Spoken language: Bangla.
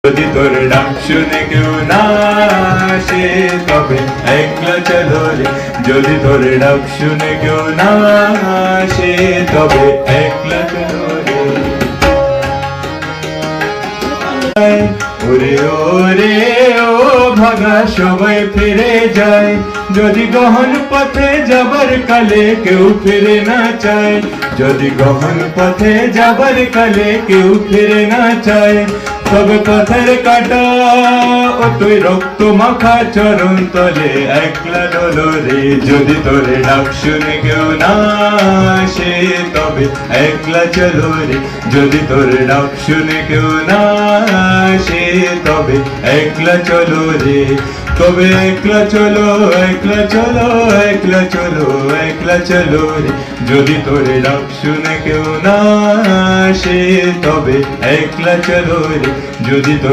যদি তোর ডাক শুনে কেউ না আসে তবে একলা চলো রে। যদি তোর ডাক শুনে কেউ না আসে তবে একলা চলো রে। ওরে ওরে ও ভাগা সবাই ফিরে যায়, যদি গহন পথে যাবার কালে কেউ ফিরে না চায়। যদি গহন পথে যাবার কালে কেউ ফিরে না চায়, তবে পথের কাটা ও তুই রক্ত মাখা চরণ তলে একলা ডলো রে। যদি তোরে ডাক শুনে কেউ না আসে তবে একলা চলো রে। যদি তোরে ডাক শুনে কেউ না আসে তবে একলা চলো রে। তবে একলা চলো, একলা চলো, একলা চলো, একলা চলো রে। যদি তোরে ডাক শুনে কেউ না আসে তবে একলা চলো রে। যদি